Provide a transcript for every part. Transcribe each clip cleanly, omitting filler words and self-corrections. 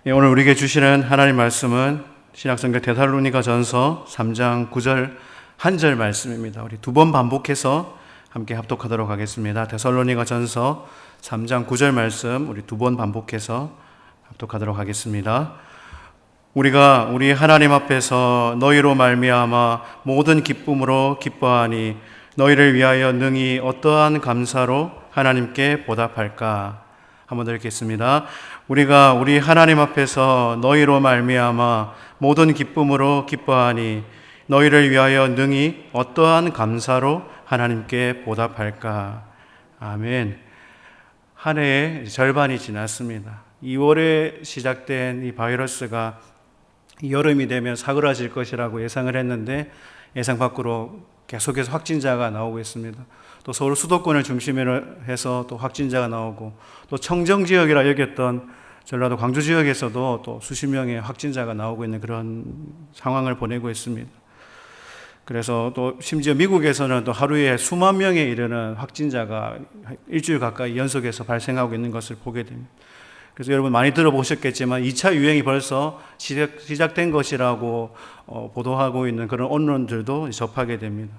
오늘 우리에게 주시는 하나님 말씀은 신약성경 데살로니가 전서 3장 9절 한 절 말씀입니다. 우리 두 번 반복해서 함께 합독하도록 하겠습니다. 데살로니가 전서 3장 9절 말씀 우리 두 번 반복해서 합독하도록 하겠습니다. 우리가 우리 하나님 앞에서 너희로 말미암아 모든 기쁨으로 기뻐하니 너희를 위하여 능히 어떠한 감사로 하나님께 보답할까? 한번 더 읽겠습니다. 우리가 우리 하나님 앞에서 너희로 말미암아 모든 기쁨으로 기뻐하니 너희를 위하여 능히 어떠한 감사로 하나님께 보답할까? 아멘. 한 해의 절반이 지났습니다. 2월에 시작된 이 바이러스가 여름이 되면 사그라질 것이라고 예상을 했는데 예상 밖으로 계속해서 확진자가 나오고 있습니다. 또 서울 수도권을 중심으로 해서 또 확진자가 나오고, 또 청정 지역이라 여겼던 전라도 광주 지역에서도 또 수십 명의 확진자가 나오고 있는 그런 상황을 보내고 있습니다. 그래서 또 심지어 미국에서는 또 하루에 수만 명에 이르는 확진자가 일주일 가까이 연속해서 발생하고 있는 것을 보게 됩니다. 그래서 여러분 많이 들어보셨겠지만 2차 유행이 벌써 시작된 것이라고 보도하고 있는 그런 언론들도 접하게 됩니다.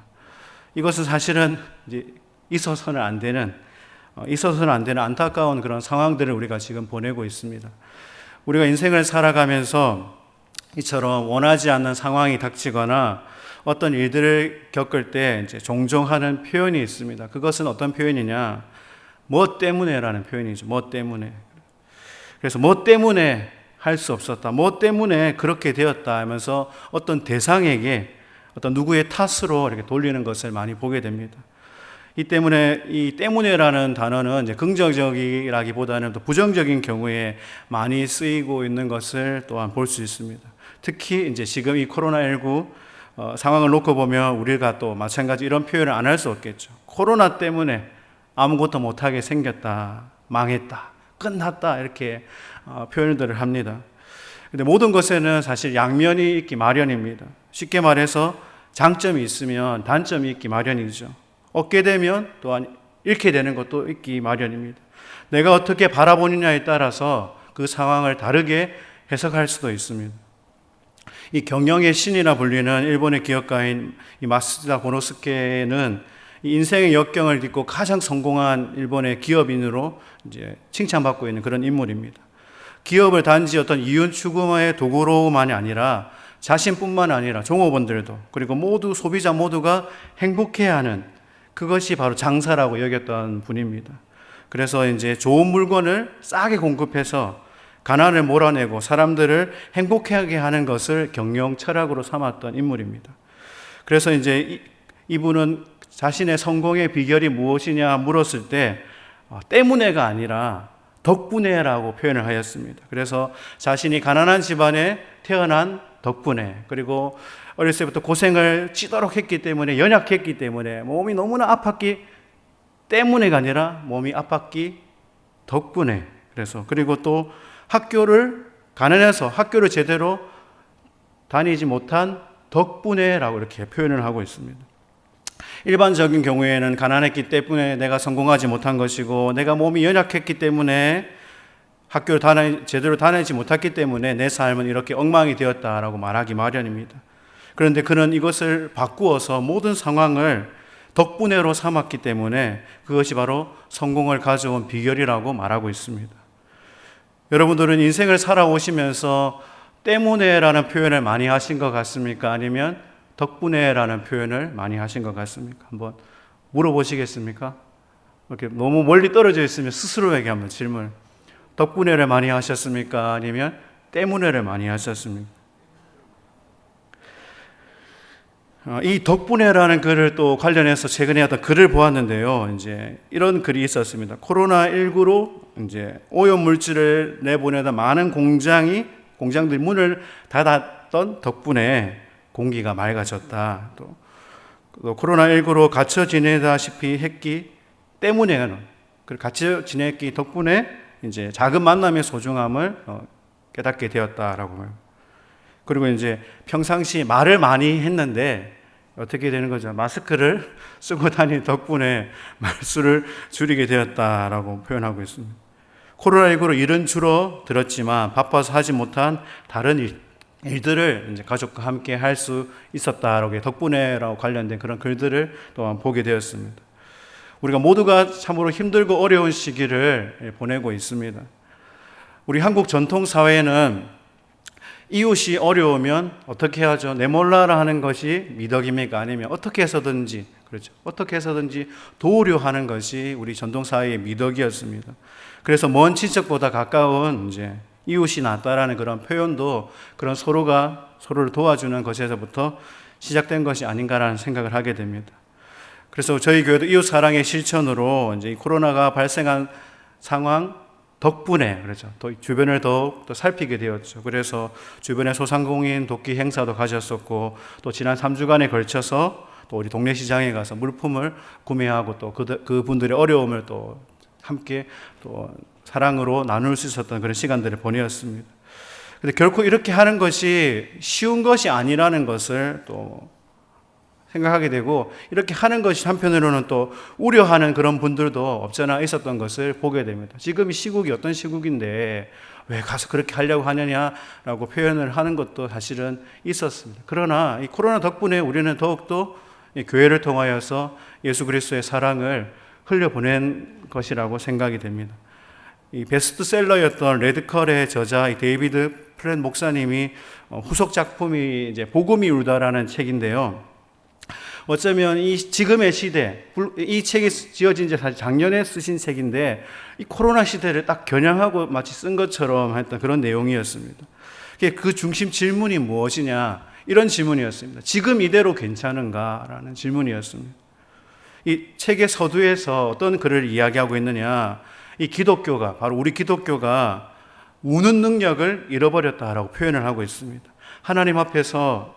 이것은 사실은 이제 있어서는 안 되는 안타까운 그런 상황들을 우리가 지금 보내고 있습니다. 우리가 인생을 살아가면서 이처럼 원하지 않는 상황이 닥치거나 어떤 일들을 겪을 때 이제 종종 하는 표현이 있습니다. 그것은 어떤 표현이냐? 뭐 때문에라는 표현이죠. 뭐 때문에. 그래서 뭐 때문에 할 수 없었다. 뭐 때문에 그렇게 되었다 하면서 어떤 대상에게 어떤 누구의 탓으로 이렇게 돌리는 것을 많이 보게 됩니다. 이 때문에라는 단어는 이제 긍정적이라기보다는 또 부정적인 경우에 많이 쓰이고 있는 것을 또한 볼 수 있습니다. 특히 이제 지금 이 코로나19 상황을 놓고 보면 우리가 또 마찬가지 이런 표현을 안 할 수 없겠죠. 코로나 때문에 아무것도 못하게 생겼다, 망했다, 끝났다, 이렇게 표현들을 합니다. 근데 모든 것에는 사실 양면이 있기 마련입니다. 쉽게 말해서 장점이 있으면 단점이 있기 마련이죠. 얻게 되면 또한 잃게 되는 것도 있기 마련입니다. 내가 어떻게 바라보느냐에 따라서 그 상황을 다르게 해석할 수도 있습니다. 이 경영의 신이라 불리는 일본의 기업가인 이 마쓰다 고노스케는 인생의 역경을 딛고 가장 성공한 일본의 기업인으로 이제 칭찬받고 있는 그런 인물입니다. 기업을 단지 어떤 이윤 추구의 도구로만이 아니라 자신뿐만 아니라 종업원들도 그리고 모두 소비자 모두가 행복해하는 그것이 바로 장사라고 여겼던 분입니다. 그래서 이제 좋은 물건을 싸게 공급해서 가난을 몰아내고 사람들을 행복하게 하는 것을 경영 철학으로 삼았던 인물입니다. 그래서 이제 이분은 자신의 성공의 비결이 무엇이냐 물었을 때 때문에가 아니라 덕분에라고 표현을 하였습니다. 그래서 자신이 가난한 집안에 태어난 덕분에, 그리고 어렸을 때부터 고생을 찌도록 했기 때문에, 연약했기 때문에, 몸이 너무나 아팠기 때문에가 아니라 몸이 아팠기 덕분에, 그리고 또 가난해서 학교를 제대로 다니지 못한 덕분에라고 이렇게 표현을 하고 있습니다. 일반적인 경우에는 가난했기 때문에 내가 성공하지 못한 것이고, 내가 몸이 연약했기 때문에 학교를 제대로 다니지 못했기 때문에 내 삶은 이렇게 엉망이 되었다라고 말하기 마련입니다. 그런데 그는 이것을 바꾸어서 모든 상황을 덕분에로 삼았기 때문에 그것이 바로 성공을 가져온 비결이라고 말하고 있습니다. 여러분들은 인생을 살아오시면서 때문에라는 표현을 많이 하신 것 같습니까? 아니면 덕분에라는 표현을 많이 하신 것 같습니까? 한번 물어보시겠습니까? 이렇게 너무 멀리 떨어져 있으면 스스로에게 한번 질문. 덕분에를 많이 하셨습니까? 아니면 때문에를 많이 하셨습니까? 이 덕분에라는 글을 또 관련해서 최근에 어떤 글을 보았는데요. 이제 이런 글이 있었습니다. 코로나19로 이제 오염물질을 내보내다 많은 공장들이 문을 닫았던 덕분에 공기가 맑아졌다. 또 코로나19로 갇혀 지내다시피 했기 때문에, 갇혀 지냈기 덕분에 이제 작은 만남의 소중함을 깨닫게 되었다라고 해요. 그리고 이제 평상시 말을 많이 했는데 어떻게 되는 거죠? 마스크를 쓰고 다니는 덕분에 말수를 줄이게 되었다라고 표현하고 있습니다. 코로나19로 일은 줄어들었지만 바빠서 하지 못한 다른 일들을 이제 가족과 함께 할 수 있었다라고 덕분에라고 관련된 그런 글들을 또한 보게 되었습니다. 우리가 모두가 참으로 힘들고 어려운 시기를 보내고 있습니다. 우리 한국 전통 사회는 이웃이 어려우면 어떻게 하죠? 내몰라라 하는 것이 미덕입니까? 아니면 어떻게 해서든지, 그렇죠, 어떻게 해서든지 도우려 하는 것이 우리 전통 사회의 미덕이었습니다. 그래서 먼 친척보다 가까운 이제 이웃이 낫다라는 그런 표현도 그런 서로가 서로를 도와주는 것에서부터 시작된 것이 아닌가라는 생각을 하게 됩니다. 그래서 저희 교회도 이웃 사랑의 실천으로 이제 이 코로나가 발생한 상황 덕분에 그렇죠, 또 주변을 더욱 더 살피게 되었죠. 그래서 주변에 소상공인 돕기 행사도 가졌었고, 또 지난 3주간에 걸쳐서 또 우리 동네 시장에 가서 물품을 구매하고 또 그분들의 어려움을 또 함께 또 사랑으로 나눌 수 있었던 그런 시간들을 보내었습니다. 근데 결코 이렇게 하는 것이 쉬운 것이 아니라는 것을 또 생각하게 되고, 이렇게 하는 것이 한편으로는 또 우려하는 그런 분들도 없잖아 있었던 것을 보게 됩니다. 지금 이 시국이 어떤 시국인데 왜 가서 그렇게 하려고 하느냐라고 표현을 하는 것도 사실은 있었습니다. 그러나 이 코로나 덕분에 우리는 더욱더 교회를 통하여서 예수 그리스도의 사랑을 흘려보낸 것이라고 생각이 됩니다. 이 베스트셀러였던 레드컬의 저자 이 데이비드 플랫 목사님이 후속 작품이 이제 복음이 울다라는 책인데요. 어쩌면 이 지금의 시대, 이 책이 지어진 지 사실 작년에 쓰신 책인데 이 코로나 시대를 딱 겨냥하고 마치 쓴 것처럼 했던 그런 내용이었습니다. 그 중심 질문이 무엇이냐, 이런 질문이었습니다. 지금 이대로 괜찮은가라는 질문이었습니다. 이 책의 서두에서 어떤 글을 이야기하고 있느냐, 이 기독교가, 바로 우리 기독교가 우는 능력을 잃어버렸다라고 표현을 하고 있습니다. 하나님 앞에서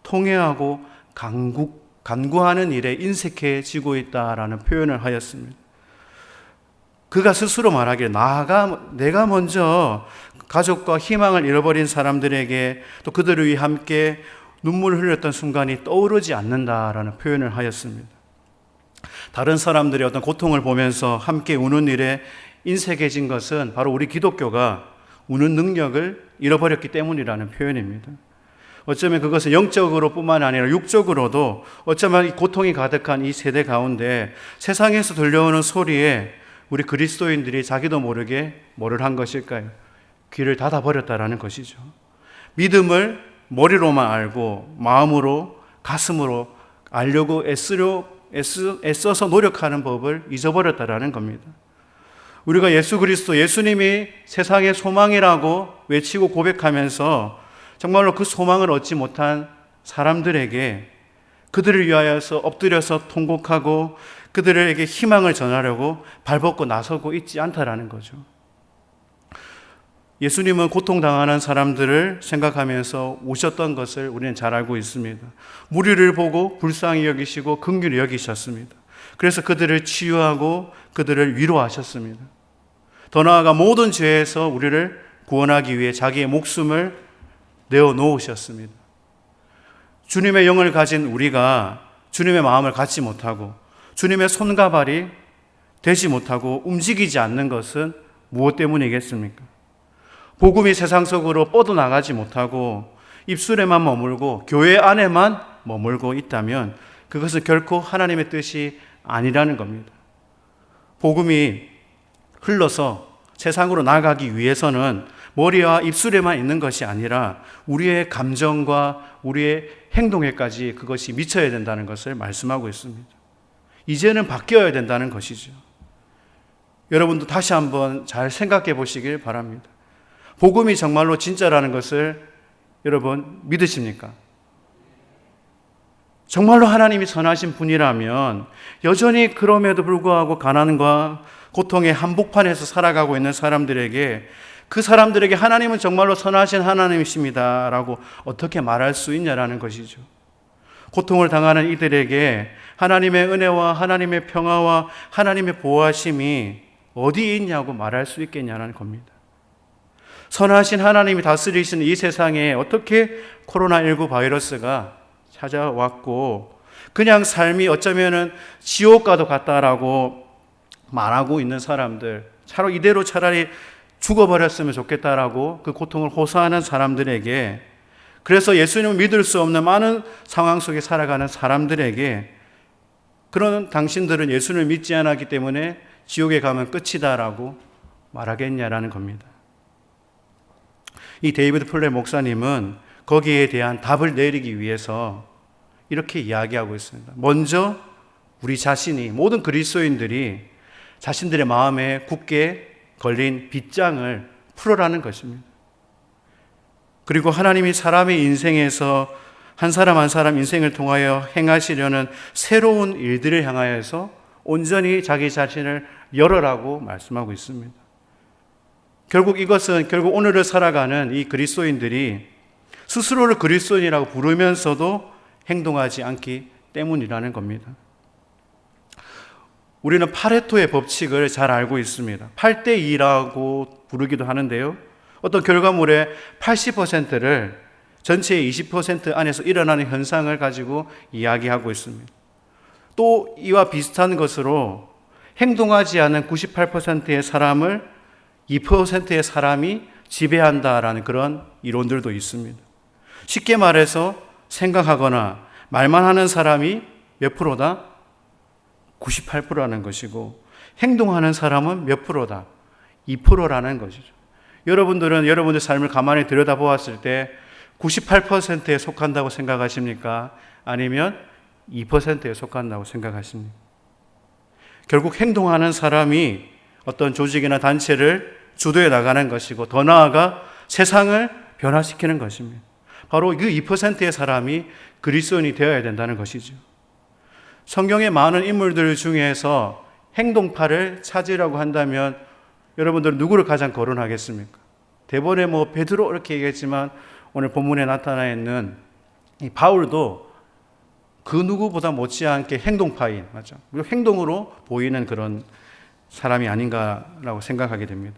통회하고 간구하는 일에 인색해지고 있다라는 표현을 하였습니다. 그가 스스로 말하기를 내가 먼저 가족과 희망을 잃어버린 사람들에게 또 그들을 위해 함께 눈물을 흘렸던 순간이 떠오르지 않는다라는 표현을 하였습니다. 다른 사람들의 어떤 고통을 보면서 함께 우는 일에 인색해진 것은 바로 우리 기독교가 우는 능력을 잃어버렸기 때문이라는 표현입니다. 어쩌면 그것은 영적으로 뿐만 아니라 육적으로도 어쩌면 이 고통이 가득한 이 세대 가운데 세상에서 들려오는 소리에 우리 그리스도인들이 자기도 모르게 뭐를 한 것일까요? 귀를 닫아버렸다라는 것이죠. 믿음을 머리로만 알고 마음으로, 가슴으로 알려고 애써서 노력하는 법을 잊어버렸다라는 겁니다. 우리가 예수 그리스도, 예수님이 세상의 소망이라고 외치고 고백하면서 정말로 그 소망을 얻지 못한 사람들에게 그들을 위하여서 엎드려서 통곡하고 그들에게 희망을 전하려고 발벗고 나서고 있지 않다라는 거죠. 예수님은 고통당하는 사람들을 생각하면서 오셨던 것을 우리는 잘 알고 있습니다. 무리를 보고 불쌍히 여기시고 긍휼히 여기셨습니다. 그래서 그들을 치유하고 그들을 위로하셨습니다. 더 나아가 모든 죄에서 우리를 구원하기 위해 자기의 목숨을 내어놓으셨습니다. 주님의 영을 가진 우리가 주님의 마음을 갖지 못하고 주님의 손과 발이 되지 못하고 움직이지 않는 것은 무엇 때문이겠습니까? 복음이 세상 속으로 뻗어나가지 못하고 입술에만 머물고 교회 안에만 머물고 있다면 그것은 결코 하나님의 뜻이 아니라는 겁니다. 복음이 흘러서 세상으로 나가기 위해서는 머리와 입술에만 있는 것이 아니라 우리의 감정과 우리의 행동에까지 그것이 미쳐야 된다는 것을 말씀하고 있습니다. 이제는 바뀌어야 된다는 것이죠. 여러분도 다시 한번 잘 생각해 보시길 바랍니다. 복음이 정말로 진짜라는 것을 여러분 믿으십니까? 정말로 하나님이 선하신 분이라면 여전히 그럼에도 불구하고 가난과 고통의 한복판에서 살아가고 있는 사람들에게 그 사람들에게 하나님은 정말로 선하신 하나님이십니다 라고 어떻게 말할 수 있냐라는 것이죠. 고통을 당하는 이들에게 하나님의 은혜와 하나님의 평화와 하나님의 보호하심이 어디에 있냐고 말할 수 있겠냐는 겁니다. 선하신 하나님이 다스리시는 이 세상에 어떻게 코로나19 바이러스가 찾아왔고 그냥 삶이 어쩌면은 지옥과도 같다라고 말하고 있는 사람들, 차라리 이대로 차라리 죽어버렸으면 좋겠다라고 그 고통을 호소하는 사람들에게, 그래서 예수님을 믿을 수 없는 많은 상황 속에 살아가는 사람들에게 그런 당신들은 예수를 믿지 않았기 때문에 지옥에 가면 끝이다라고 말하겠냐라는 겁니다. 이 데이비드 플레 목사님은 거기에 대한 답을 내리기 위해서 이렇게 이야기하고 있습니다. 먼저 우리 자신이, 모든 그리스도인들이 자신들의 마음에 굳게 걸린 빗장을 풀어라는 것입니다. 그리고 하나님이 사람의 인생에서 한 사람 한 사람 인생을 통하여 행하시려는 새로운 일들을 향하여서 온전히 자기 자신을 열어라고 말씀하고 있습니다. 결국 이것은 오늘을 살아가는 이 그리스도인들이 스스로를 그리스도인이라고 부르면서도 행동하지 않기 때문이라는 겁니다. 우리는 파레토의 법칙을 잘 알고 있습니다. 8대2라고 부르기도 하는데요. 어떤 결과물의 80%를 전체의 20% 안에서 일어나는 현상을 가지고 이야기하고 있습니다. 또 이와 비슷한 것으로 행동하지 않은 98%의 사람을 2%의 사람이 지배한다라는 그런 이론들도 있습니다. 쉽게 말해서 생각하거나 말만 하는 사람이 몇 프로다? 98%라는 것이고, 행동하는 사람은 몇 프로다? 2%라는 것이죠. 여러분들은 여러분의 삶을 가만히 들여다보았을 때 98%에 속한다고 생각하십니까? 아니면 2%에 속한다고 생각하십니까? 결국 행동하는 사람이 어떤 조직이나 단체를 주도해 나가는 것이고, 더 나아가 세상을 변화시키는 것입니다. 바로 그 2%의 사람이 그리스도인이 되어야 된다는 것이죠. 성경의 많은 인물들 중에서 행동파를 찾으라고 한다면 여러분들은 누구를 가장 거론하겠습니까? 대본에 베드로 이렇게 얘기했지만 오늘 본문에 나타나 있는 이 바울도 그 누구보다 못지않게 행동파인, 맞죠? 행동으로 보이는 그런 사람이 아닌가라고 생각하게 됩니다.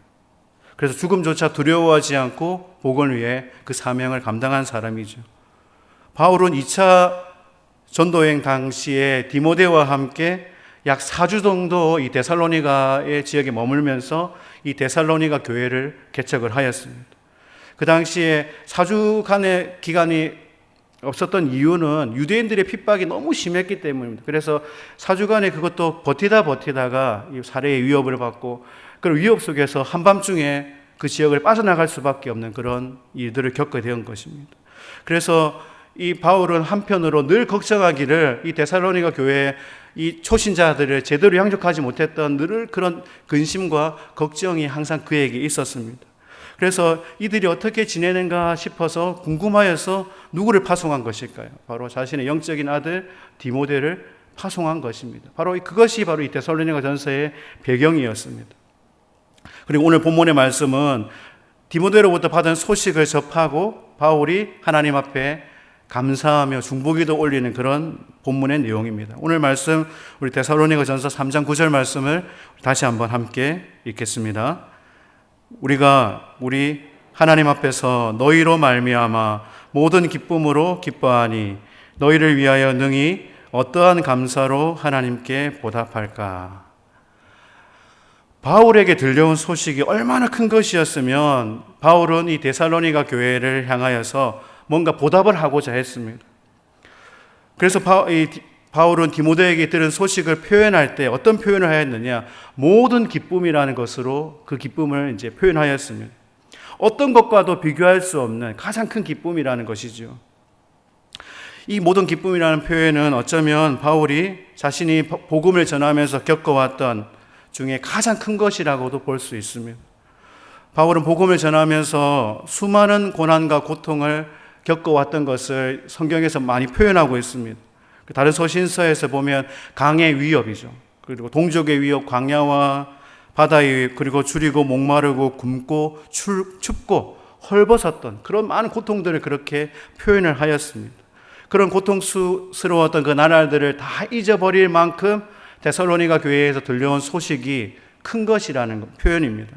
그래서 죽음조차 두려워하지 않고 복을 위해 그 사명을 감당한 사람이죠. 바울은 2차 전도여행 당시에 디모데와 함께 약 4주 정도 이 데살로니가의 지역에 머물면서 이 데살로니가 교회를 개척을 하였습니다. 그 당시에 4주간의 기간이 없었던 이유는 유대인들의 핍박이 너무 심했기 때문입니다. 그래서 4주간에 그것도 버티다가 이 살해의 위협을 받고, 그런 위협 속에서 한밤중에 그 지역을 빠져나갈 수밖에 없는 그런 일들을 겪게 된 것입니다. 그래서 이 바울은 한편으로 늘 걱정하기를 이 데살로니가 교회에 이 초신자들을 제대로 양육하지 못했던 늘 그런 근심과 걱정이 항상 그에게 있었습니다. 그래서 이들이 어떻게 지내는가 싶어서 궁금하여서 누구를 파송한 것일까요? 바로 자신의 영적인 아들 디모데를 파송한 것입니다. 그것이 바로 이 데살로니가 전서의 배경이었습니다. 그리고 오늘 본문의 말씀은 디모데로부터 받은 소식을 접하고 바울이 하나님 앞에 감사하며 중보기도 올리는 그런 본문의 내용입니다. 오늘 말씀 우리 데살로니가 전서 3장 9절 말씀을 다시 한번 함께 읽겠습니다. 우리 하나님 앞에서 너희로 말미암아 모든 기쁨으로 기뻐하니 너희를 위하여 능히 어떠한 감사로 하나님께 보답할까. 바울에게 들려온 소식이 얼마나 큰 것이었으면 바울은 이 데살로니가 교회를 향하여서 뭔가 보답을 하고자 했습니다. 그래서 바울은 디모데에게 들은 소식을 표현할 때 어떤 표현을 하였느냐? 모든 기쁨이라는 것으로 그 기쁨을 이제 표현하였습니다. 어떤 것과도 비교할 수 없는 가장 큰 기쁨이라는 것이죠. 이 모든 기쁨이라는 표현은 어쩌면 바울이 자신이 복음을 전하면서 겪어왔던 중에 가장 큰 것이라고도 볼 수 있습니다. 바울은 복음을 전하면서 수많은 고난과 고통을 겪어왔던 것을 성경에서 많이 표현하고 있습니다. 다른 서신서에서 보면 강의 위협이죠. 그리고 동족의 위협, 광야와 바다의 위협, 그리고 줄이고 목마르고 굶고 춥고 헐벗었던 그런 많은 고통들을 그렇게 표현을 하였습니다. 그런 고통스러웠던 그 나날들을 다 잊어버릴 만큼 데살로니가 교회에서 들려온 소식이 큰 것이라는 표현입니다.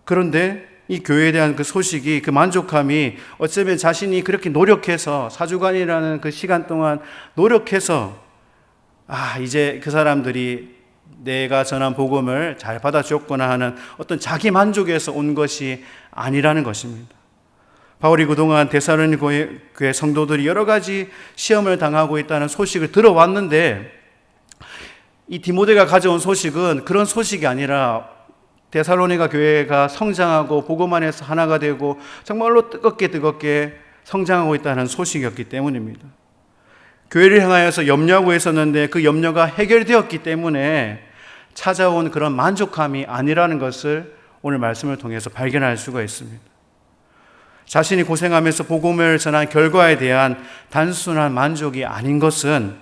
그런데 이 교회에 대한 그 소식이, 그 만족함이 어쩌면 자신이 그렇게 노력해서 4주간이라는 그 시간 동안 노력해서 이제 그 사람들이 내가 전한 복음을 잘 받아주었구나 하는 어떤 자기 만족에서 온 것이 아니라는 것입니다. 바울이 그동안 데살로니가 교회 성도들이 여러 가지 시험을 당하고 있다는 소식을 들어왔는데, 이 디모데가 가져온 소식은 그런 소식이 아니라 데살로니가 교회가 성장하고 복음 안에서 하나가 되고 정말로 뜨겁게 성장하고 있다는 소식이었기 때문입니다. 교회를 향하여서 염려하고 있었는데 그 염려가 해결되었기 때문에 찾아온 그런 만족함이 아니라는 것을 오늘 말씀을 통해서 발견할 수가 있습니다. 자신이 고생하면서 복음을 전한 결과에 대한 단순한 만족이 아닌 것은,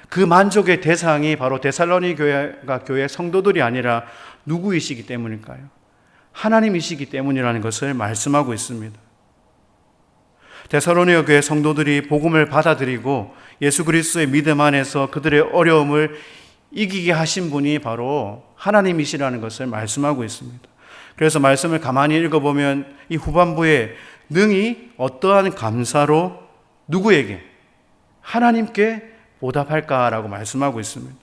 그 만족의 대상이 바로 데살로니가 교회 성도들이 아니라 누구이시기 때문일까요? 하나님이시기 때문이라는 것을 말씀하고 있습니다. 데살로니가 교회 성도들이 복음을 받아들이고 예수 그리스도의 믿음 안에서 그들의 어려움을 이기게 하신 분이 바로 하나님이시라는 것을 말씀하고 있습니다. 그래서 말씀을 가만히 읽어보면 이 후반부에 능히 어떠한 감사로 누구에게? 하나님께 보답할까라고 말씀하고 있습니다.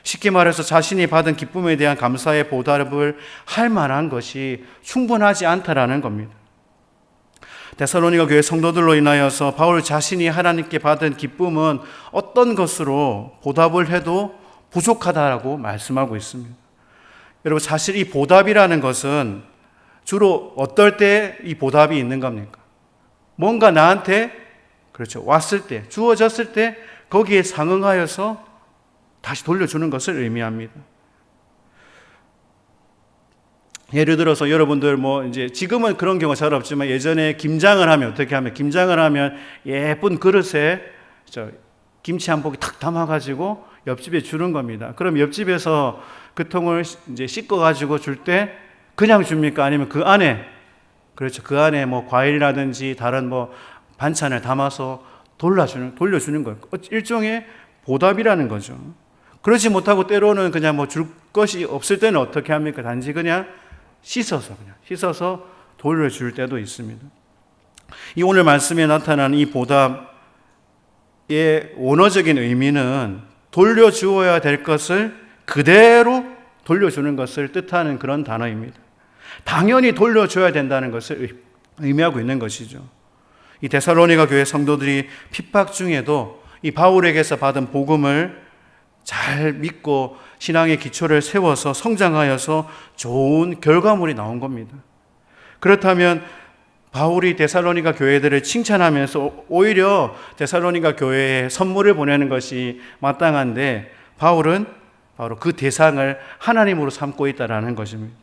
쉽게 말해서 자신이 받은 기쁨에 대한 감사의 보답을 할 만한 것이 충분하지 않다라는 겁니다. 데살로니가 교회 성도들로 인하여서 바울 자신이 하나님께 받은 기쁨은 어떤 것으로 보답을 해도 부족하다라고 말씀하고 있습니다. 여러분, 사실 이 보답이라는 것은 주로 어떨 때 이 보답이 있는 겁니까? 뭔가 나한테 왔을 때, 주어졌을 때 거기에 상응하여서 다시 돌려주는 것을 의미합니다. 예를 들어서 여러분들 이제 지금은 그런 경우가 잘 없지만 예전에 김장을 하면 어떻게 하면, 김장을 하면 예쁜 그릇에 김치 한 포기 탁 담아가지고 옆집에 주는 겁니다. 그럼 옆집에서 그 통을 이제 씻어가지고 줄 때 그냥 줍니까? 아니면 그 안에, 그 안에 과일이라든지 다른 반찬을 담아서 돌려주는 거예요. 일종의 보답이라는 거죠. 그러지 못하고 때로는 그냥 줄 것이 없을 때는 어떻게 합니까? 단지 그냥 씻어서 돌려줄 때도 있습니다. 이 오늘 말씀에 나타난 이 보답의 원어적인 의미는 돌려주어야 될 것을 그대로 돌려주는 것을 뜻하는 그런 단어입니다. 당연히 돌려줘야 된다는 것을 의미하고 있는 것이죠. 이 데살로니가 교회 성도들이 핍박 중에도 이 바울에게서 받은 복음을 잘 믿고 신앙의 기초를 세워서 성장하여서 좋은 결과물이 나온 겁니다. 그렇다면 바울이 데살로니가 교회들을 칭찬하면서 오히려 데살로니가 교회에 선물을 보내는 것이 마땅한데, 바울은 바로 그 대상을 하나님으로 삼고 있다는 것입니다.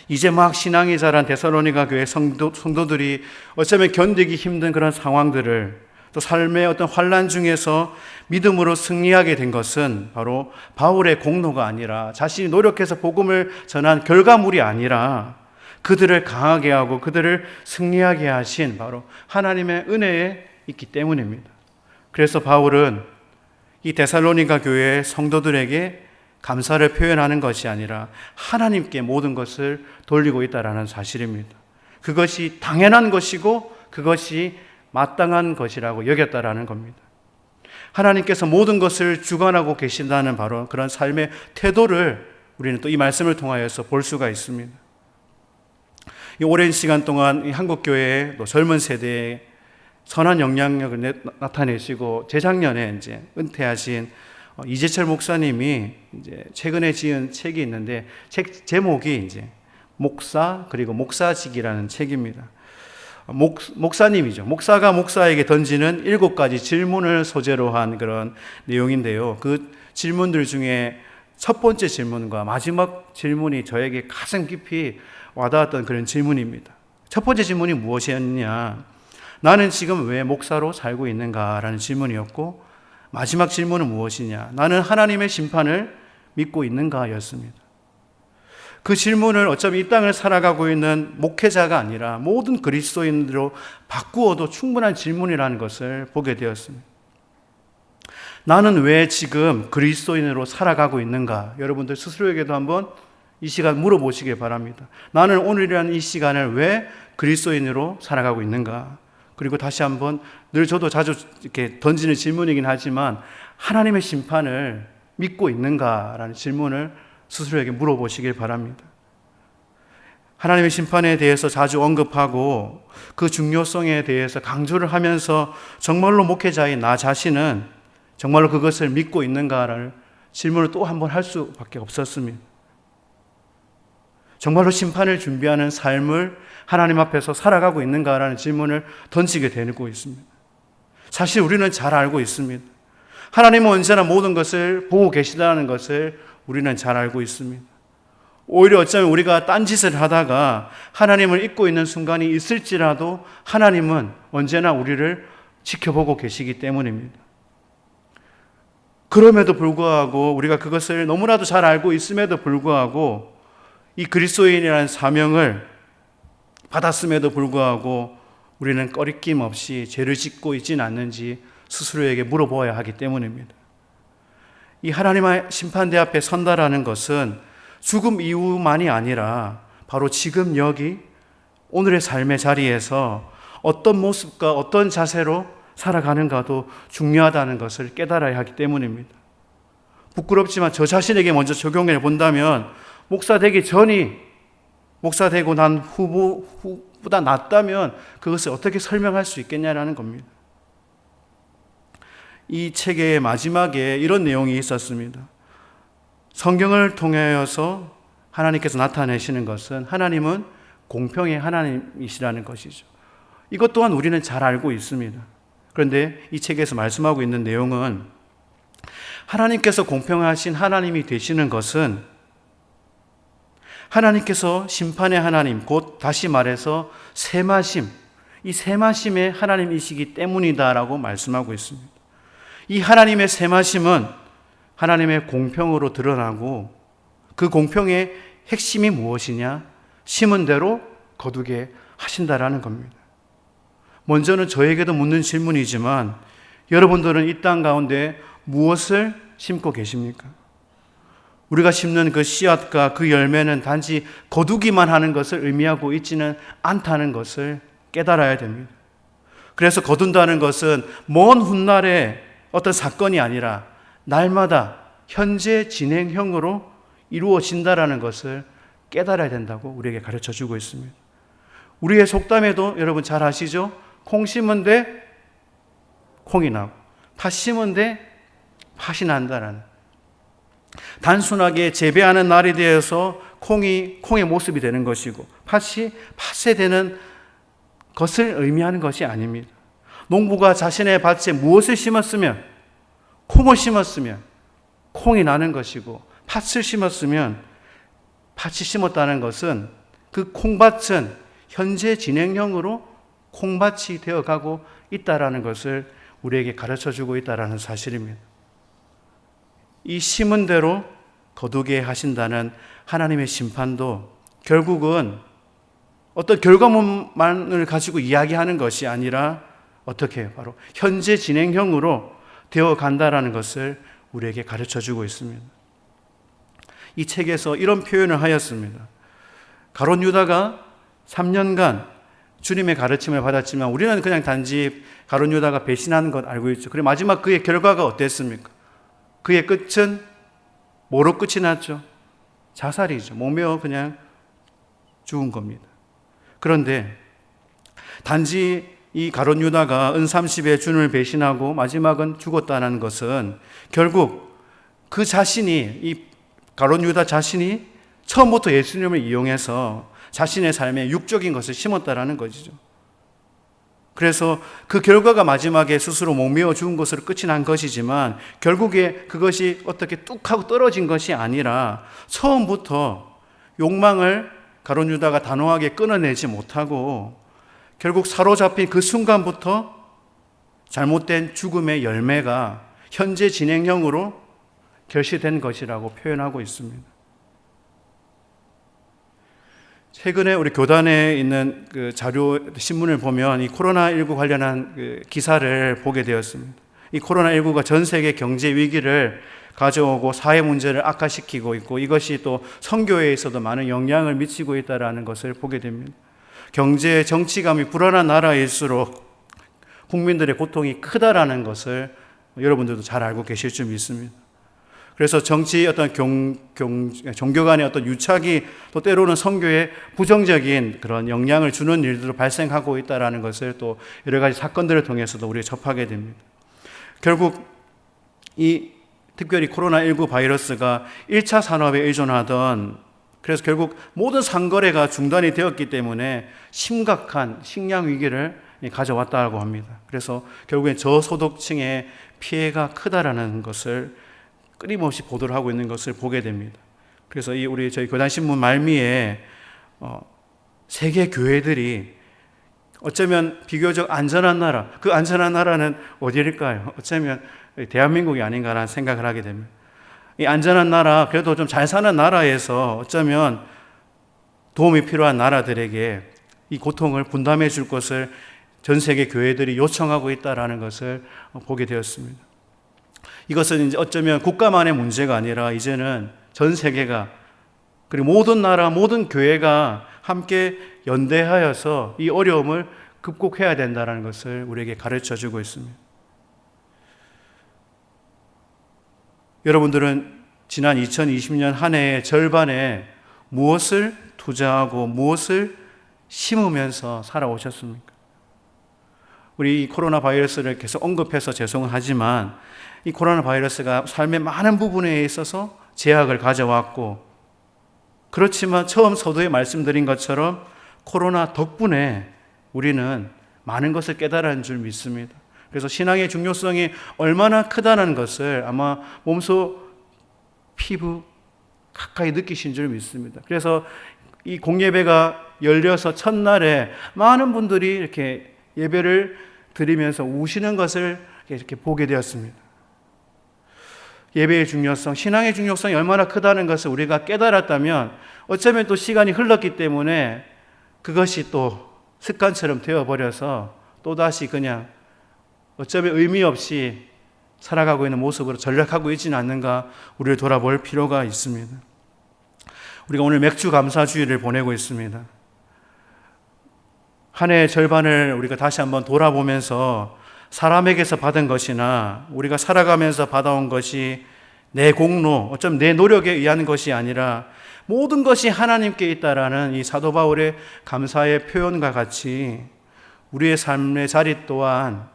이제 막 신앙이 자란 데살로니가 교회 성도들이 어쩌면 견디기 힘든 그런 상황들을, 또 삶의 어떤 환난 중에서 믿음으로 승리하게 된 것은 바로 바울의 공로가 아니라, 자신이 노력해서 복음을 전한 결과물이 아니라 그들을 강하게 하고 그들을 승리하게 하신 바로 하나님의 은혜에 있기 때문입니다. 그래서 바울은 이 데살로니가 교회의 성도들에게 감사를 표현하는 것이 아니라 하나님께 모든 것을 돌리고 있다는 사실입니다. 그것이 당연한 것이고 그것이 마땅한 것이라고 여겼다라는 겁니다. 하나님께서 모든 것을 주관하고 계신다는 바로 그런 삶의 태도를 우리는 또 이 말씀을 통하여서 볼 수가 있습니다. 이 오랜 시간 동안 이 한국교회의 또 젊은 세대에 선한 영향력을 나타내시고 재작년에 이제 은퇴하신 이재철 목사님이 이제 최근에 지은 책이 있는데, 책 제목이 이제 목사 그리고 목사직이라는 책입니다. 목사님이죠. 목사가 목사에게 던지는 7가지 질문을 소재로 한 그런 내용인데요. 그 질문들 중에 첫 번째 질문과 마지막 질문이 저에게 가슴 깊이 와닿았던 그런 질문입니다. 첫 번째 질문이 무엇이었냐? 나는 지금 왜 목사로 살고 있는가라는 질문이었고, 마지막 질문은 무엇이냐? 나는 하나님의 심판을 믿고 있는가였습니다. 그 질문을 어차피 이 땅을 살아가고 있는 목회자가 아니라 모든 그리스도인으로 바꾸어도 충분한 질문이라는 것을 보게 되었습니다. 나는 왜 지금 그리스도인으로 살아가고 있는가? 여러분들 스스로에게도 한번 이 시간 물어보시길 바랍니다. 나는 오늘이라는 이 시간을 왜 그리스도인으로 살아가고 있는가? 그리고 다시 한번, 늘 저도 자주 이렇게 던지는 질문이긴 하지만 하나님의 심판을 믿고 있는가라는 질문을 스스로에게 물어보시길 바랍니다. 하나님의 심판에 대해서 자주 언급하고 그 중요성에 대해서 강조를 하면서 정말로 목회자인 나 자신은 정말로 그것을 믿고 있는가를 질문을 또 한 번 할 수밖에 없었습니다. 정말로 심판을 준비하는 삶을 하나님 앞에서 살아가고 있는가라는 질문을 던지게 되고 있습니다. 사실 우리는 잘 알고 있습니다. 하나님은 언제나 모든 것을 보고 계시다는 것을 우리는 잘 알고 있습니다. 오히려 어쩌면 우리가 딴짓을 하다가 하나님을 잊고 있는 순간이 있을지라도 하나님은 언제나 우리를 지켜보고 계시기 때문입니다. 그럼에도 불구하고 우리가 그것을 너무나도 잘 알고 있음에도 불구하고 이 그리스도인이라는 사명을 받았음에도 불구하고 우리는 꺼리낌 없이 죄를 짓고 있지는 않는지 스스로에게 물어보아야 하기 때문입니다. 이 하나님의 심판대 앞에 선다라는 것은 죽음 이후만이 아니라 바로 지금 여기 오늘의 삶의 자리에서 어떤 모습과 어떤 자세로 살아가는가도 중요하다는 것을 깨달아야 하기 때문입니다. 부끄럽지만 저 자신에게 먼저 적용해 본다면 목사 되기 전이 목사 되고 난 후보다 낫다면 그것을 어떻게 설명할 수 있겠냐라는 겁니다. 이 책의 마지막에 이런 내용이 있었습니다. 성경을 통하여서 하나님께서 나타내시는 것은 하나님은 공평의 하나님이시라는 것이죠. 이것 또한 우리는 잘 알고 있습니다. 그런데 이 책에서 말씀하고 있는 내용은 하나님께서 공평하신 하나님이 되시는 것은 하나님께서 심판의 하나님, 곧 다시 말해서 세마심, 이 세마심의 하나님이시기 때문이다라고 말씀하고 있습니다. 이 하나님의 세마심은 하나님의 공평으로 드러나고 그 공평의 핵심이 무엇이냐? 심은 대로 거두게 하신다라는 겁니다. 먼저는 저에게도 묻는 질문이지만 여러분들은 이 땅 가운데 무엇을 심고 계십니까? 우리가 심는 그 씨앗과 그 열매는 단지 거두기만 하는 것을 의미하고 있지는 않다는 것을 깨달아야 됩니다. 그래서 거둔다는 것은 먼 훗날에 어떤 사건이 아니라 날마다 현재 진행형으로 이루어진다라는 것을 깨달아야 된다고 우리에게 가르쳐 주고 있습니다. 우리의 속담에도 여러분 잘 아시죠? 콩 심은 데 콩이 나고 팥 심은 데 팥이 난다라는, 단순하게 재배하는 날이 되어서 콩이 콩의 모습이 되는 것이고 팥이 팥에 되는 것을 의미하는 것이 아닙니다. 농부가 자신의 밭에 무엇을 심었으면, 콩을 심었으면 콩이 나는 것이고 팥을 심었으면 팥이 심었다는 것은 그 콩밭은 현재 진행형으로 콩밭이 되어가고 있다라는 것을 우리에게 가르쳐주고 있다라는 사실입니다. 이 심은 대로 거두게 하신다는 하나님의 심판도 결국은 어떤 결과물만을 가지고 이야기하는 것이 아니라 어떻게 바로 현재 진행형으로 되어 간다라는 것을 우리에게 가르쳐주고 있습니다. 이 책에서 이런 표현을 하였습니다. 가룟 유다가 3년간 주님의 가르침을 받았지만 우리는 그냥 단지 가룟 유다가 배신하는 것 알고 있죠. 그리고 마지막 그의 결과가 어땠습니까? 그의 끝은 뭐로 끝이 났죠? 자살이죠. 목매어 그냥 죽은 겁니다. 그런데 단지 이 가룟 유다가 은30에 주님을 배신하고 마지막은 죽었다는 것은 결국 그 자신이, 이 가룟 유다 자신이 처음부터 예수님을 이용해서 자신의 삶에 육적인 것을 심었다라는 것이죠. 그래서 그 결과가 마지막에 스스로 목매어 죽은 것으로 끝이 난 것이지만 결국에 그것이 어떻게 뚝 하고 떨어진 것이 아니라 처음부터 욕망을 가룟 유다가 단호하게 끊어내지 못하고 결국 사로잡힌 그 순간부터 잘못된 죽음의 열매가 현재 진행형으로 결실된 것이라고 표현하고 있습니다. 최근에 우리 교단에 있는 그 자료 신문을 보면 이 코로나19 관련한 그 기사를 보게 되었습니다. 이 코로나19가 전 세계 경제 위기를 가져오고 사회 문제를 악화시키고 있고 이것이 또 선교회에서도 많은 영향을 미치고 있다는 것을 보게 됩니다. 경제, 정치감이 불안한 나라일수록 국민들의 고통이 크다라는 것을 여러분들도 잘 알고 계실 줄 믿습니다. 그래서 정치 어떤 종교 간의 어떤 유착이 또 때로는 선교에 부정적인 그런 영향을 주는 일들도 발생하고 있다는 것을 또 여러 가지 사건들을 통해서도 우리가 접하게 됩니다. 결국 이 특별히 코로나19 바이러스가 1차 산업에 의존하던, 그래서 결국 모든 상거래가 중단이 되었기 때문에 심각한 식량 위기를 가져왔다고 합니다. 그래서 결국엔 저소득층의 피해가 크다라는 것을 끊임없이 보도를 하고 있는 것을 보게 됩니다. 그래서 저희 교단신문 말미에 세계 교회들이 어쩌면 비교적 안전한 나라, 그 안전한 나라는 어디일까요? 어쩌면 대한민국이 아닌가라는 생각을 하게 됩니다. 이 안전한 나라, 그래도 좀 잘 사는 나라에서 어쩌면 도움이 필요한 나라들에게 이 고통을 분담해 줄 것을 전 세계 교회들이 요청하고 있다는 것을 보게 되었습니다. 이것은 이제 어쩌면 국가만의 문제가 아니라 이제는 전 세계가, 그리고 모든 나라, 모든 교회가 함께 연대하여서 이 어려움을 극복해야 된다는 것을 우리에게 가르쳐 주고 있습니다. 여러분들은 지난 2020년 한 해의 절반에 무엇을 투자하고 무엇을 심으면서 살아오셨습니까? 우리 이 코로나 바이러스를 계속 언급해서 죄송하지만 이 코로나 바이러스가 삶의 많은 부분에 있어서 제약을 가져왔고, 그렇지만 처음 서두에 말씀드린 것처럼 코로나 덕분에 우리는 많은 것을 깨달은 줄 믿습니다. 그래서 신앙의 중요성이 얼마나 크다는 것을 아마 몸소 피부 가까이 느끼신 줄 믿습니다. 그래서 이 공예배가 열려서 첫날에 많은 분들이 이렇게 예배를 드리면서 우시는 것을 이렇게 보게 되었습니다. 예배의 중요성, 신앙의 중요성이 얼마나 크다는 것을 우리가 깨달았다면 어쩌면 또 시간이 흘렀기 때문에 그것이 또 습관처럼 되어버려서 또다시 그냥 어쩌면 의미 없이 살아가고 있는 모습으로 전락하고 있지는 않는가 우리를 돌아볼 필요가 있습니다. 우리가 오늘 맥주 감사주의를 보내고 있습니다. 한 해의 절반을 우리가 다시 한번 돌아보면서 사람에게서 받은 것이나 우리가 살아가면서 받아온 것이 내 공로, 어쩌면 내 노력에 의한 것이 아니라 모든 것이 하나님께 있다라는 이 사도 바울의 감사의 표현과 같이 우리의 삶의 자리 또한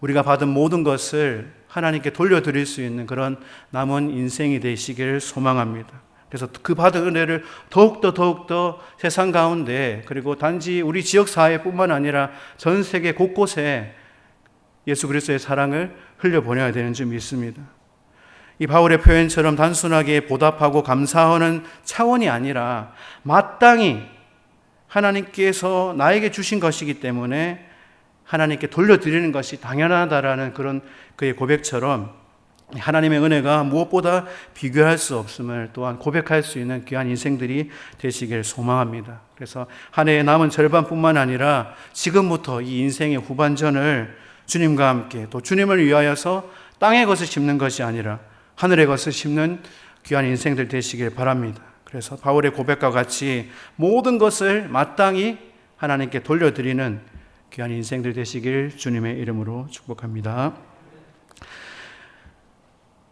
우리가 받은 모든 것을 하나님께 돌려드릴 수 있는 그런 남은 인생이 되시기를 소망합니다. 그래서 그 받은 은혜를 더욱더 세상 가운데, 그리고 단지 우리 지역사회뿐만 아니라 전 세계 곳곳에 예수 그리스도의 사랑을 흘려보내야 되는 줄 믿습니다. 이 바울의 표현처럼 단순하게 보답하고 감사하는 차원이 아니라 마땅히 하나님께서 나에게 주신 것이기 때문에 하나님께 돌려드리는 것이 당연하다라는 그런 그의 고백처럼 하나님의 은혜가 무엇보다 비교할 수 없음을 또한 고백할 수 있는 귀한 인생들이 되시길 소망합니다. 그래서 한 해의 남은 절반뿐만 아니라 지금부터 이 인생의 후반전을 주님과 함께 또 주님을 위하여서 땅의 것을 심는 것이 아니라 하늘의 것을 심는 귀한 인생들 되시길 바랍니다. 그래서 바울의 고백과 같이 모든 것을 마땅히 하나님께 돌려드리는 귀한 인생들 되시길 주님의 이름으로 축복합니다.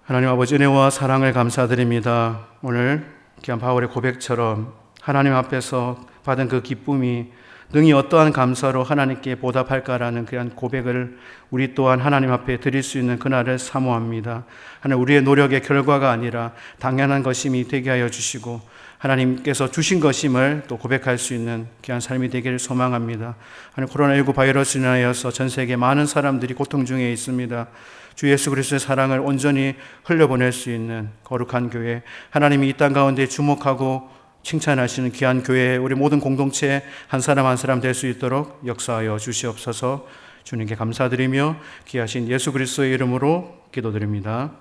하나님 아버지 은혜와 사랑을 감사드립니다. 오늘 귀한 바울의 고백처럼 하나님 앞에서 받은 그 기쁨이 능히 어떠한 감사로 하나님께 보답할까라는 그런 고백을 우리 또한 하나님 앞에 드릴 수 있는 그날을 사모합니다. 하나님, 우리의 노력의 결과가 아니라 당연한 것임이 되게 하여 주시고 하나님께서 주신 것임을 또 고백할 수 있는 귀한 삶이 되기를 소망합니다. 하나님, 코로나19 바이러스로 인하여서 전 세계 많은 사람들이 고통 중에 있습니다. 주 예수 그리스도의 사랑을 온전히 흘려보낼 수 있는 거룩한 교회, 하나님이 이 땅 가운데 주목하고 칭찬하시는 귀한 교회, 우리 모든 공동체 한 사람 한 사람 될 수 있도록 역사하여 주시옵소서. 주님께 감사드리며 귀하신 예수 그리스도의 이름으로 기도드립니다.